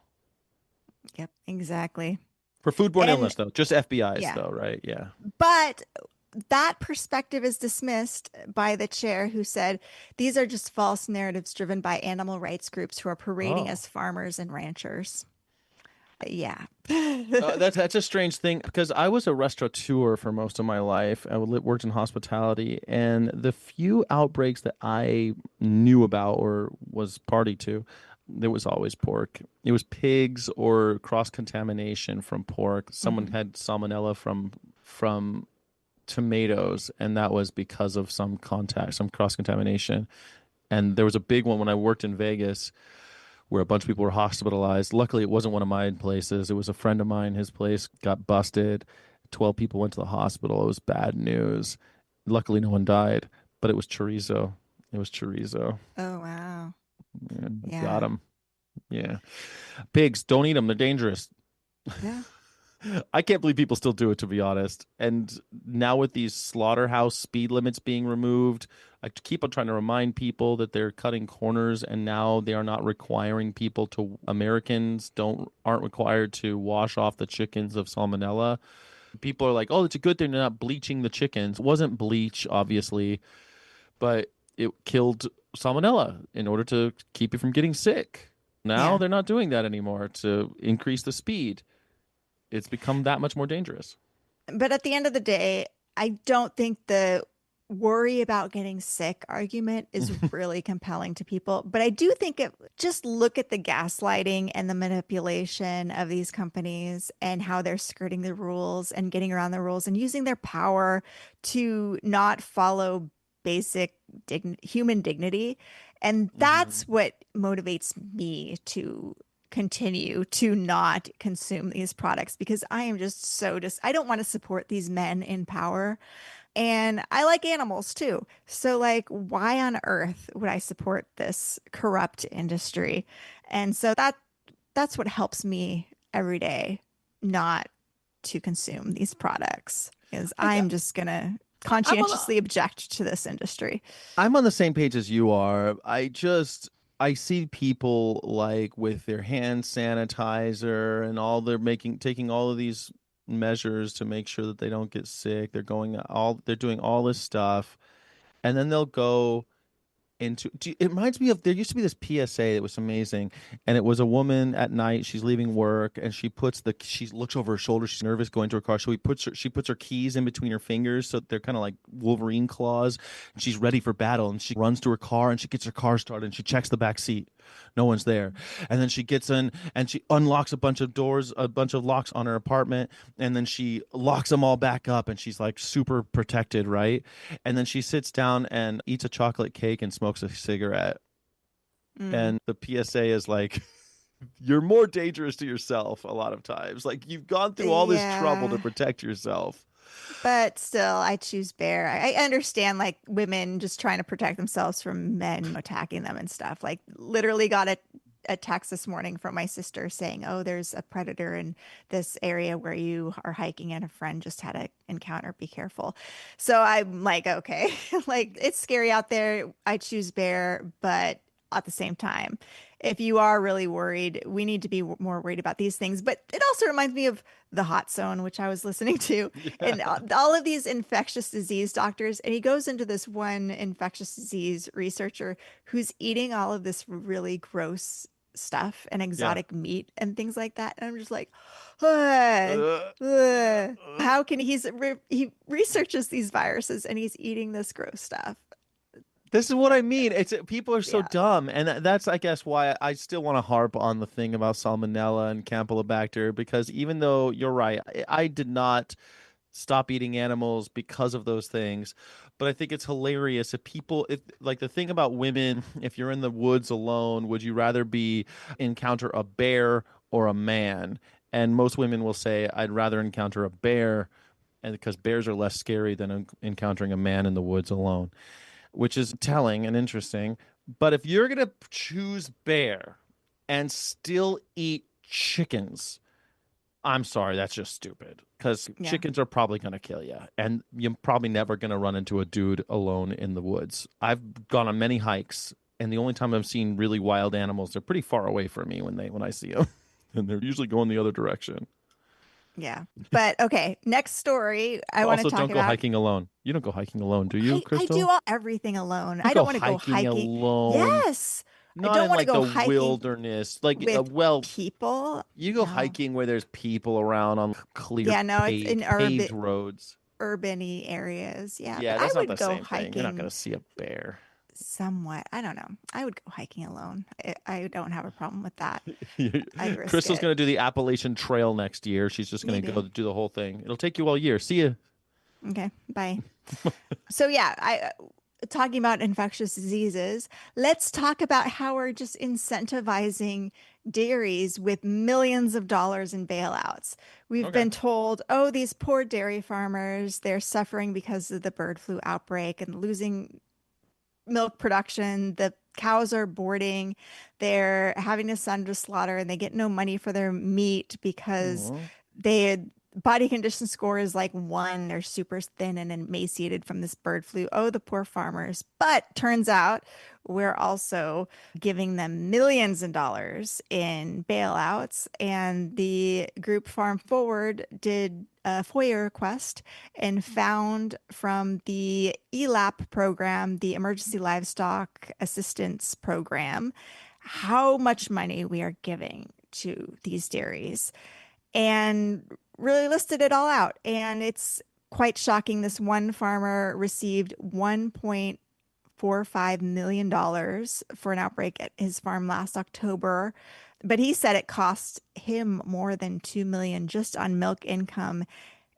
D: Yep. Exactly.
C: For foodborne
D: And
C: illness, though, just FBI's,
D: yeah,
C: though, right? Yeah.
D: but that perspective is dismissed by the chair who said these are just false narratives driven by animal rights groups who are parading
C: Oh.
D: as farmers and ranchers. Yeah.
C: That's a strange thing because I was a restaurateur for most of my life. I worked in hospitality, and the few outbreaks that I knew about or was party to, there was always pork. It was pigs or cross contamination from pork. Someone
D: Mhm.
C: had salmonella from tomatoes, and that was because of some contact, some cross contamination. And there was a big one when I worked in Vegas where a bunch of people were hospitalized. Luckily, it wasn't one of my places. It was a friend of mine. His place got busted. 12 people went to the hospital. It was bad news. Luckily, no one died, but it was chorizo. It was chorizo.
D: Oh, wow.
C: Yeah, got
D: Yeah.
C: him. Yeah. Pigs, don't eat them. They're dangerous.
D: Yeah.
C: I can't believe people still do it, to be honest. And now with these slaughterhouse speed limits being removed, I keep on trying to remind people that they're cutting corners, and now they are not requiring people to. Americans aren't required to wash off the chickens of salmonella. People are like, "Oh, it's a good thing they're not bleaching the chickens." It wasn't bleach, obviously, but it killed salmonella in order to keep you from getting sick. Now
D: Yeah.
C: they're not doing that anymore to increase the speed. It's become that much more dangerous.
D: But at the end of the day, I don't think the worry about getting sick argument is really compelling to people. But I do think just look at the gaslighting and the manipulation of these companies and how they're skirting the rules and getting around the rules and using their power to not follow basic human dignity. And that's
C: Mhm.
D: what motivates me to continue to not consume these products because I am just I don't want to support these men in power. And I like animals too. So like why on earth would I support this corrupt industry? And so that's what helps me every day not to consume these products is
C: I,
D: I'm just gonna
C: I'm on
D: conscientiously object to this industry.
C: I'm on the same page as you are. I see people like with their hand sanitizer and all taking all of these measures to make sure that they don't get sick. They're doing all this stuff, and then they'll go it reminds me of, there used to be this PSA that was amazing, and it was a woman at night. She's leaving work, and she looks over her shoulder. She's nervous going to her car, so she puts her keys in between her fingers, so they're kind of like Wolverine claws. And she's ready for battle, and she runs to her car, and she gets her car started, and she checks the back seat. No one's there, and then she gets in, and she unlocks a bunch of doors, a bunch of locks on her apartment, and then she locks them all back up, and she's like super protected, right? And then she sits down and eats a chocolate cake and smokes a cigarette.
D: Mm.
C: And the PSA is like, you're more dangerous to yourself a lot of times. Like, you've gone through all this trouble to
D: Yeah.
C: protect yourself.
D: But still, I choose bear. I understand like women just trying to protect themselves from men attacking them and stuff. Like literally got a text this morning from my sister saying, "Oh, there's a predator in this area where you are hiking and a friend just had an encounter. Be careful." So I'm like, okay, like it's scary out there. I choose bear, but at the same time, if you are really worried, we need to be more worried about these things. But it also reminds me of the Hot Zone, which I was listening to, and
C: Yeah.
D: all of these infectious disease doctors. And he goes into this one infectious disease researcher who's eating all of this really gross stuff and
C: Yeah.
D: exotic meat and things like that. And I'm just like, "Ugh,
C: Uh,
D: ugh."
C: uh,
D: How can he researches these viruses and he's eating this gross stuff?
C: this is what I mean. It's people are so
D: Yeah.
C: dumb, and that's, I guess, why I still want to harp on the thing about salmonella and Campylobacter, because even though you're right, I did not stop eating animals because of those things. But I think it's hilarious if people, if like the thing about women, if you're in the woods alone, would you rather encounter a bear or a man? And most women will say, I'd rather encounter a bear, and because bears are less scary than encountering a man in the woods alone, which is telling and interesting. But if you're going to choose bear and still eat chickens, I'm sorry, that's just stupid. Because
D: Yeah.
C: chickens are probably going to kill you, and you're probably never going to run into a dude alone in the woods. I've gone on many hikes, and the only time I've seen really wild animals, they're pretty far away from me when I see them, and they're usually going the other direction.
D: Yeah. But okay, next story I want to
C: Also,
D: talk
C: don't go
D: about.
C: hiking alone. You don't go hiking alone, do you,
D: I do
C: Crystal?
D: everything alone.
C: You
D: I
C: go
D: don't want to go
C: hiking
D: hiking.
C: alone.
D: Yes. I
C: Not
D: don't
C: in
D: want to
C: like
D: go
C: the
D: hiking
C: wilderness. Like,
D: with
C: well,
D: people.
C: you go
D: No.
C: hiking where there's people around on clear
D: Yeah, no, it's in
C: paved roads.
D: urban-y areas. Yeah, but
C: Yeah,
D: I
C: that's not
D: would
C: the
D: go
C: same thing. You're not going
D: hiking
C: to see a bear.
D: somewhat. I don't know. I would go hiking alone. I don't have a problem with that. I'd risk
C: Crystal's
D: it.
C: going to do the Appalachian Trail next year. She's just going to go
D: Maybe.
C: do the whole thing. It'll take you all year. See ya.
D: Okay, bye. So yeah, I talking about infectious diseases, let's talk about how we're just incentivizing dairies with millions of dollars in bailouts. We've
C: Okay.
D: been told, oh, these poor dairy farmers, they're suffering because of the bird flu outbreak and losing milk production. The cows are boarding. They're having to send to slaughter and they get no money for their meat because
C: Aw.
D: they body condition score is like 1. They're super thin and emaciated from this bird flu. Oh, the poor farmers. But turns out we're also giving them millions of dollars in bailouts. And the group Farm Forward did a FOIA request and found from the ELAP program, the Emergency Livestock Assistance Program, how much money we are giving to these dairies and really listed it all out. And it's quite shocking. This one farmer received $1.45 million for an outbreak at his farm last October. But he said it cost him more than 2 million just on milk income.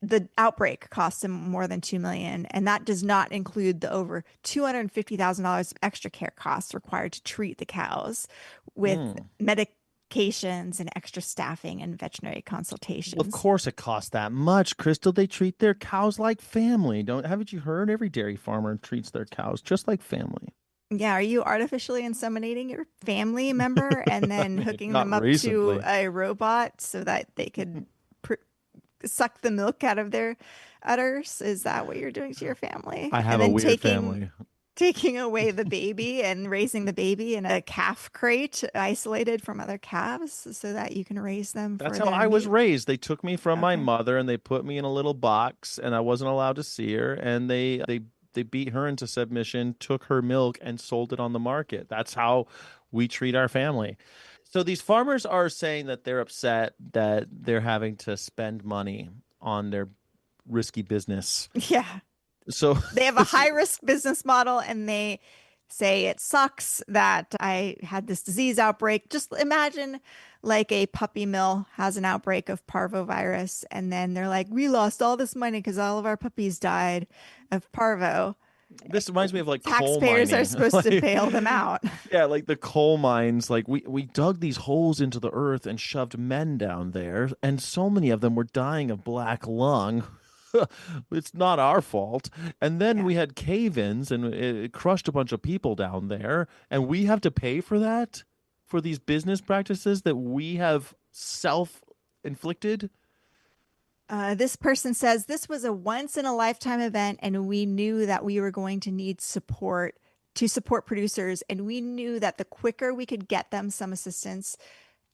D: The outbreak cost him more than 2 million, and that does not include the over $250,000 of extra care costs required to treat the cows with
C: Mm.
D: medications and extra staffing and veterinary
C: Of
D: consultations.
C: course it costs that much, Crystal. They treat their cows like family. Haven't you heard? Every dairy farmer treats their cows just like family.
D: Yeah, are you artificially inseminating your family member and then hooking
C: Not
D: them up to
C: recently.
D: a robot so that they could suck the milk out of their udders? Is that what you're doing to your family?
C: I have
D: And
C: a
D: then
C: weird family.
D: taking away the baby and raising the baby in a calf crate isolated from other calves so that you can raise them
C: That's
D: for
C: how
D: their
C: I was
D: meat.
C: raised. They took me from my
D: Okay.
C: mother and they put me in a little box and I wasn't allowed to see her and they beat her into submission, took her milk and sold it on the market. That's how we treat our family. So these farmers are saying that they're upset that they're having to spend money on their risky business.
D: Yeah.
C: So
D: They have a high risk business model and they say it sucks that I had this disease outbreak. Just imagine like a puppy mill has an outbreak of parvovirus and then they're like, we lost all this money because all of our puppies died of parvo.
C: this reminds me of like coal
D: Taxpayers are
C: mining.
D: supposed to
C: Like,
D: bail them out.
C: yeah, like the coal mines, like we dug these holes into the earth and shoved men down there, and so many of them were dying of black lung. It's not our fault. And then
D: Yeah.
C: we had cave-ins and it crushed a bunch of people down there, and we have to pay for that for these business practices that we have self-inflicted.
D: This person says this was a once in a lifetime event, and we knew that we were going to need support to support producers. And we knew that the quicker we could get them some assistance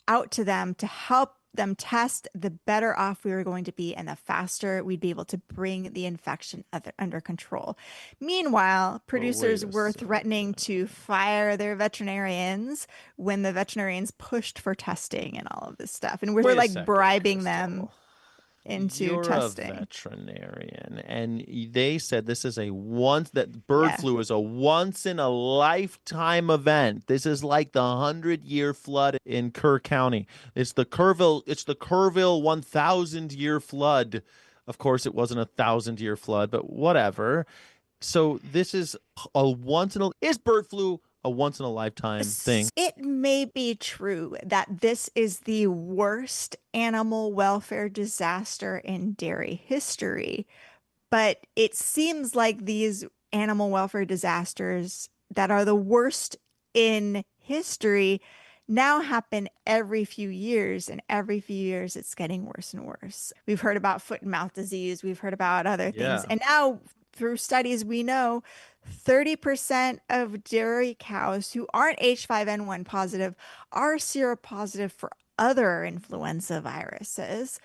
D: out to them to help them test, the better off we were going to be, and the faster we'd be able to bring the infection under control. Meanwhile,
C: But wait
D: producers
C: a
D: were
C: second.
D: threatening to fire their veterinarians when the veterinarians pushed for testing and all of this stuff. And we're
C: Wait a
D: like
C: second,
D: bribing them
C: Crystal.
D: into
C: You're a
D: testing.
C: veterinarian, and they said this is that bird
D: Yeah.
C: flu is a once in a lifetime event. This is like the 100-year flood in Kerr County. It's the Kerrville 1000-year flood Of course, it wasn't a 1,000-year flood, but whatever. So this is a is bird flu a once in a lifetime thing?
D: It may be true that this is the worst animal welfare disaster in dairy history, but it seems like these animal welfare disasters that are the worst in history now happen every few years, and every few years it's getting worse and worse. We've heard about foot and mouth disease, we've heard about other things,
C: Yeah.
D: and now through studies we know 30% of dairy cows who aren't H5N1 positive are seropositive for other influenza viruses.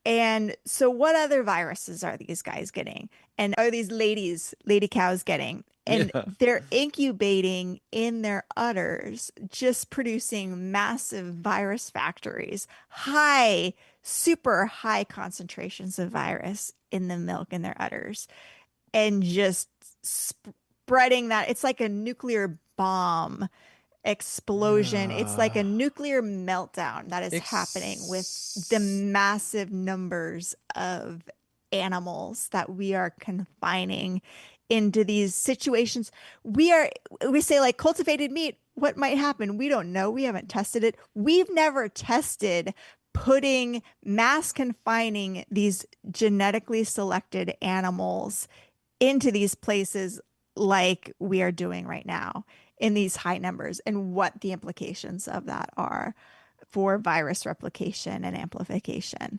D: And so, what other viruses are these guys getting? And are these lady cows getting? And
C: Yeah.
D: they're incubating in their udders, just producing massive virus factories, super high concentrations of virus in the milk in their udders, and just spreading that. It's like a nuclear bomb explosion. It's like a
C: Yeah.
D: nuclear meltdown that is happening with the
C: Ex
D: massive numbers of animals that we are confining into these situations. We say like cultivated meat, what might happen? We don't know. We haven't tested it. We've never tested putting mass confining these genetically selected animals into these places like we are doing right now in these high numbers, and what the implications of that are for virus replication and amplification.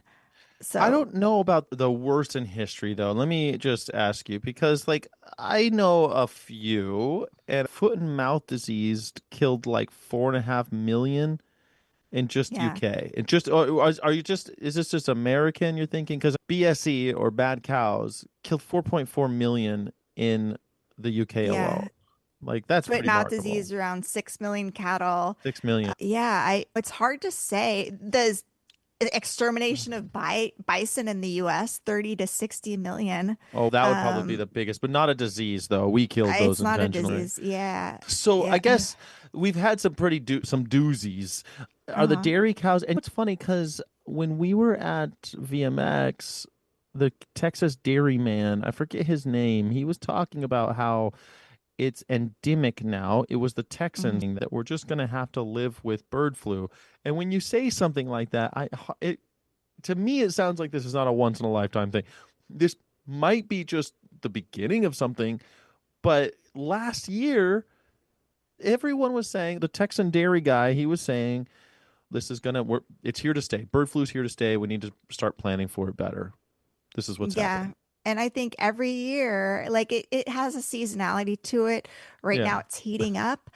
C: I
D: So,
C: don't know about the worst in history though. Let me just ask you because like I know a few, and foot and mouth disease killed like 4.5 million in just
D: yeah,
C: UK. And just are you just is this just American you're thinking? Because BSE or bad cows killed 4.4 million in the UK alone.
D: yeah.
C: Like that's
D: Foot and
C: pretty
D: mouth
C: remarkable.
D: disease around 6 million cattle.
C: 6 million.
D: Yeah, it's hard to say. The extermination of bison in the US, 30 to 60 million.
C: Oh, that would probably be
D: Um,
C: the biggest, but not a disease though. We killed those
D: it's not a
C: intentionally.
D: disease. Yeah.
C: So I
D: Yeah.
C: guess we've had some pretty some doozies. Are the
D: Uh-huh.
C: dairy cows? And it's funny because when we were at VMX, the Texas dairy man, I forget his name, he was talking about how it's endemic now. It was the Texans
D: Mhm.
C: thing that we're just going to have to live with bird flu. And when you say something like that, it to me it sounds like this is not a once in a lifetime thing. This might be just the beginning of something, but last year everyone was saying the Texan dairy guy, he was saying this is it's here to stay. Bird flu's here to stay. We need to start planning for it better. This is what's
D: Yeah.
C: happening.
D: And I think every year, like it has a seasonality to it. Right now
C: Yeah.
D: it's heating up.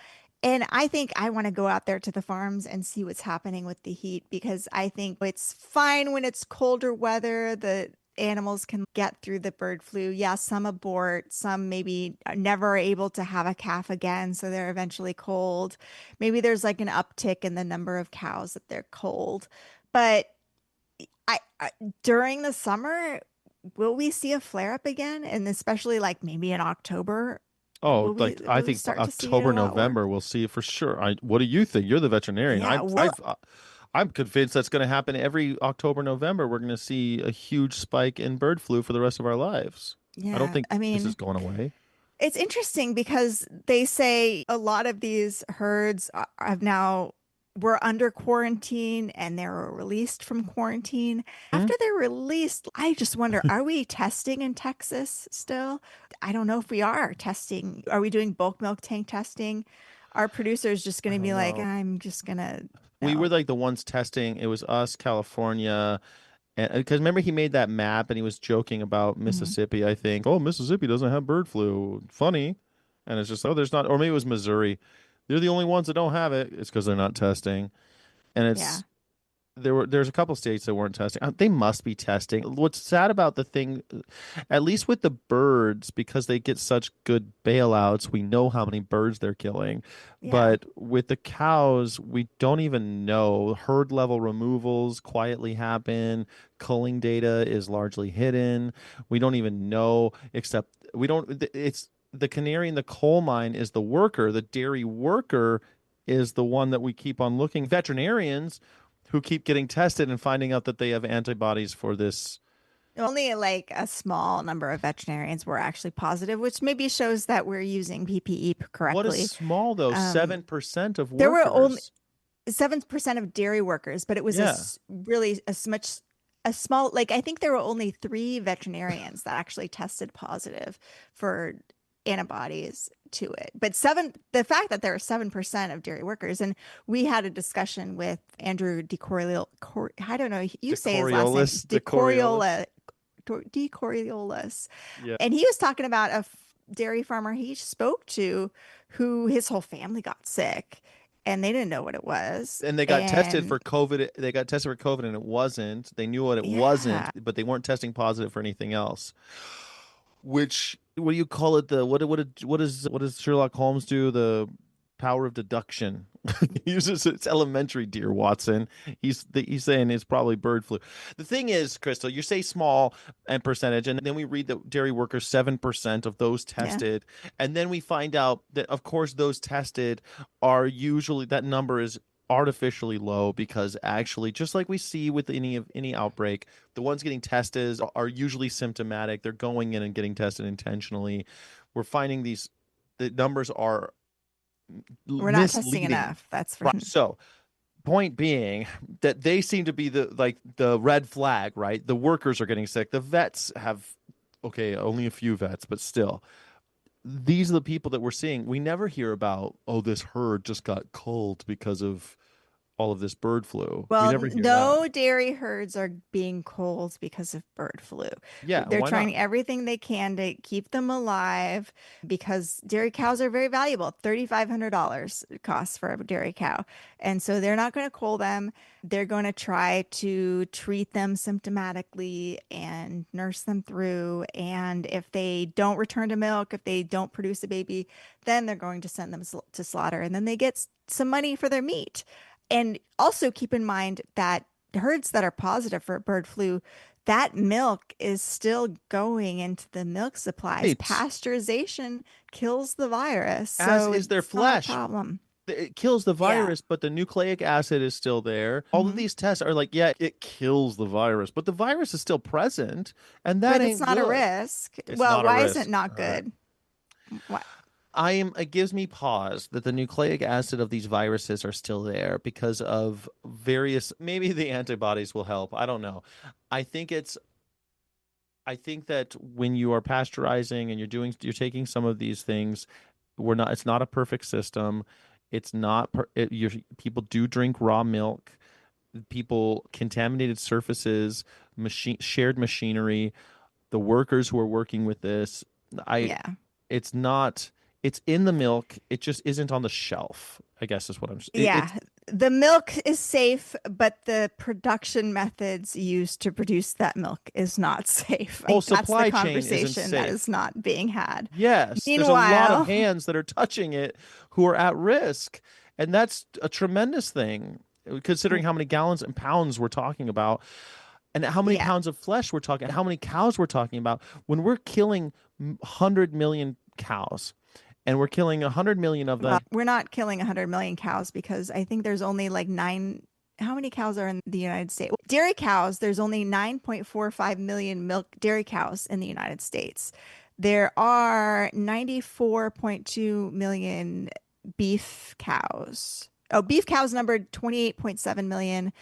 D: And I think I want to go out there to the farms and see what's happening with the heat, because I think it's fine when it's colder weather. The animals can get through the bird flu. Yeah, some abort, some maybe are never able to have a calf again, so they're eventually cold. Maybe there's like an uptick in the number of cows that they're cold. But I during the summer, will we see a flare up again? And especially like maybe in October,
C: Oh, like I
D: will we
C: think
D: start to see it a
C: October,
D: lot more?
C: November we'll see it for sure. What do you think? You're the veterinarian.
D: Yeah, well,
C: I'm convinced that's going to happen every October, November. We're going to see a huge spike in bird flu for the rest of our lives. I don't
D: yeah.
C: think
D: I
C: this is
D: mean,
C: going away.
D: it's interesting because they say a lot of these herds have now were under quarantine and they were released from quarantine.
C: Hmm?
D: After they're released, I just wonder, are we testing in Texas still? I don't know if we are testing. Are we doing bulk milk tank testing? Our producer's just
C: I
D: going to be
C: don't
D: like,
C: know.
D: I'm just going to,
C: We were
D: no.
C: like the ones testing. It was us, California, and because remember he made that map and he was joking about
D: Mhm.
C: Mississippi, I think. Oh, Mississippi doesn't have bird flu. Funny. And it's just, oh, there's not, or maybe it was Missouri. They're the only ones that don't have it. It's because they're not testing. And
D: Yeah.
C: there's a couple states that weren't testing. They must be testing. What's sad about the thing, at least with the birds, because they get such good bailouts, we know how many birds they're killing.
D: Yeah.
C: But with the cows, we don't even know. Herd level removals quietly happen. Culling data is largely hidden. We don't even know, except we don't. It's the canary in the coal mine is the worker. The dairy worker is the one that we keep on looking. Veterinarians who keep getting tested and finding out that they have antibodies for this
D: Only like a small number of veterinarians were actually positive, which maybe shows that we're using PPE
C: What is
D: correctly.
C: small though?
D: Um,
C: 7% of
D: there were only
C: workers.
D: 7% of dairy workers, but it was
C: Yeah.
D: really a small, like I think there were only 3 veterinarians that actually tested positive for antibodies to it. But the fact that there are 7% of dairy workers, and we had a discussion with Andrew I don't know, you say his last name,
C: Decoriolis.
D: DeCoriolis,
C: Yeah.
D: and he was talking about dairy farmer he spoke to who his whole family got sick and they didn't know what it was.
C: And they got tested
D: And
C: for COVID. They got tested for COVID and it wasn't. They knew what it wasn't,
D: yeah,
C: but they weren't testing positive for anything else. Which, what do you call it? What does Sherlock Holmes do? The power of deduction. He uses it's elementary, dear Watson. He's saying it's probably bird flu. The thing is, Crystal, you say small and percentage, and then we read that dairy workers 7% of those
D: yeah.
C: tested, and then we find out that of course those tested are usually that number is artificially low because actually just like we see with any outbreak, the ones getting tested are usually symptomatic. They're going in and getting tested intentionally. We're finding the numbers are
D: We're not testing
C: misleading.
D: enough. That's for
C: Right. So, point being that they seem to be the red flag, right? The workers are getting sick. The vets have okay, only a few vets, but still. These are the people that we're seeing. We never hear about, oh, this herd just got culled because of all of this bird flu. We
D: Well,
C: never hear that.
D: no dairy herds are being culled because of bird flu.
C: Yeah,
D: They're
C: why not?
D: trying everything they can to keep them alive because dairy cows are very valuable. $3,500 it costs for a dairy cow. And so they're not going to cull them. They're going to try to treat them symptomatically and nurse them through. And if they don't return to milk, if they don't produce a baby, then they're going to send them to slaughter. And then they get some money for their meat. And also keep in mind that herds that are positive for bird flu, that milk is still going into the milk supplies.
C: Right.
D: Pasteurization kills the virus.
C: As
D: So
C: is their
D: it's not a
C: flesh.
D: problem.
C: It kills the
D: Yeah.
C: virus, but the nucleic acid is still there. All of
D: Mhm.
C: these tests are like, yeah, it kills the virus, but the virus is still present, and that
D: But it's
C: ain't
D: not a
C: good.
D: risk.
C: It's
D: Well,
C: not a
D: why is it
C: risk.
D: not
C: All right.
D: good? Why?
C: It gives me pause that the nucleic acid of these viruses are still there because of various, maybe the antibodies will help. I don't know. I think it's, I think that when you are pasteurizing and you're taking some of these things, it's not a perfect system. It's not, people do drink raw milk. People contaminated surfaces, shared machinery, the workers who are working with this. I
D: Yeah.
C: it's not it's in the milk. It just isn't on the shelf, I guess is what I'm
D: Yeah. The milk is safe, but the production methods used to produce that milk is not safe. I
C: whole
D: think that's the
C: supply chain isn't
D: conversation that is
C: safe.
D: not being had.
C: Yes, there's a lot of
D: Meanwhile,
C: hands that are touching it who are at risk, and that's a tremendous thing considering how many gallons and pounds we're talking about and how many
D: yeah.
C: pounds of flesh we're talking, how many cows we're talking about. When we're killing 100 million cows and we're killing 100 million of
D: Well,
C: them.
D: we're not killing 100 million cows because I think there's only like how many cows are in the United States? Dairy cows, there's only 9.45 million dairy cows in the United States. There are 94.2 million beef cows. Oh, beef cows numbered 28.7 million,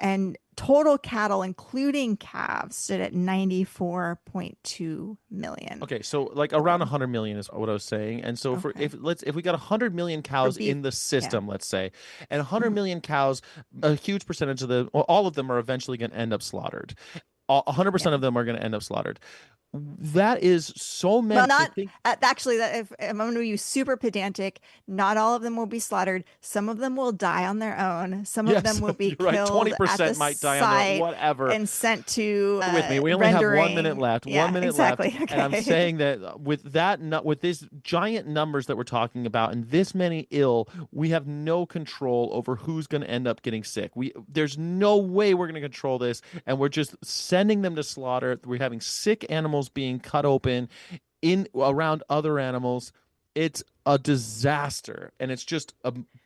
D: and total cattle, including calves, stood at 94.2 million.
C: Okay, so like around 100 million is what I was saying. And so
D: Okay.
C: if we got 100 million
D: For
C: cows
D: beef,
C: in the system, let's say, and 100
D: Mhm.
C: million cows, a huge percentage of all of them are eventually going to end up slaughtered. 100%
D: Yeah.
C: of them are going to end up slaughtered. That is so many.
D: Well, not actually. That if I'm going to be super pedantic, not all of them will be slaughtered. Some of them will die on their own. Some of
C: Yes,
D: them will be
C: you're right.
D: killed at the
C: 20% might die on their
D: site
C: whatever.
D: and sent to
C: Bear with me. We only have 1 minute
D: rendering.
C: left.
D: Yeah,
C: 1 minute
D: exactly.
C: left. And I'm
D: Okay.
C: saying that with these giant numbers that we're talking about and this many ill, we have no control over who's going to end up getting sick. There's no way we're going to control this, and we're just sending them to slaughter. We're having sick animals being cut open in around other animals. It's a disaster, and it's just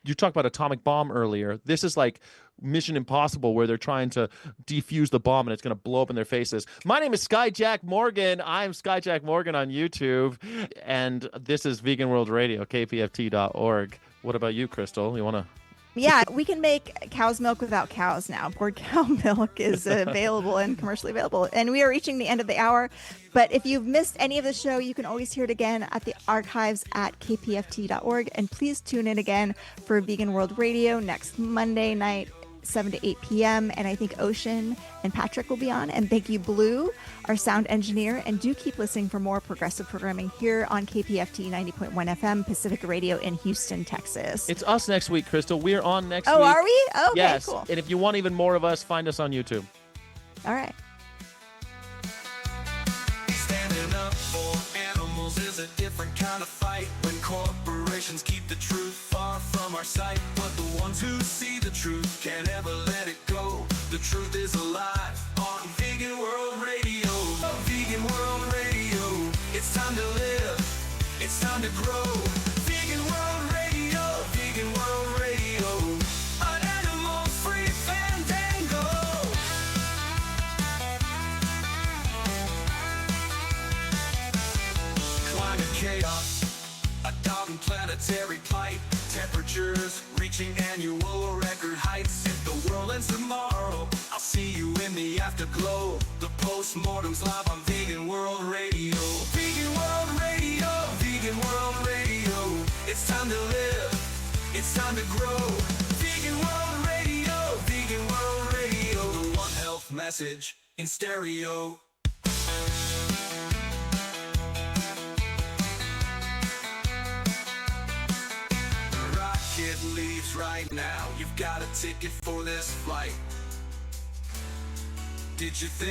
C: you talked about atomic bomb earlier. This is like Mission Impossible where they're trying to defuse the bomb and it's going to blow up in their faces. My name is Skyjack Morgan. I'm Skyjack Morgan on YouTube, and this is Vegan World Radio, KPFT.org. What about you, Crystal? You want to?
D: Yeah, we can make cow's milk without cows now. Poured cow milk is available and commercially available. And we are reaching the end of the hour. But if you've missed any of the show, you can always hear it again at the archives at kpft.org. And please tune in again for Vegan World Radio next Monday night, 7 to 8 p.m. And I think Ocean and Patrick will be on. And thank you, Blue, our sound engineer. And do keep listening for more progressive programming here on KPFT 90.1 FM, Pacific Radio in Houston, Texas.
C: It's us next week, Crystal. We're on next week.
D: Oh, are we? Oh, okay,
C: yes.
D: Cool.
C: And if you want even more of us, find us on YouTube.
D: All right.
B: Standing up for animals is a different kind of fight. When corporations keep the truth far from our sight, but the ones who see the truth can't ever let it go. The truth is alive on Vegan World Radio. Vegan World Radio. It's time to live. It's time to grow. Vegan World Radio. Vegan World Radio. An animal-free fandango. Climate chaos, a dogging planetary plight. Temperatures reaching annual record heights. If the world ends tomorrow, I'll see you in the afterglow. The postmortem's live on Vegan World Radio. Vegan World Radio. Vegan World Radio. It's time to live. It's time to grow. Vegan World Radio. Vegan World Radio. The One Health message in stereo. Rocket leaves right now. You've got a ticket for this flight. Did you think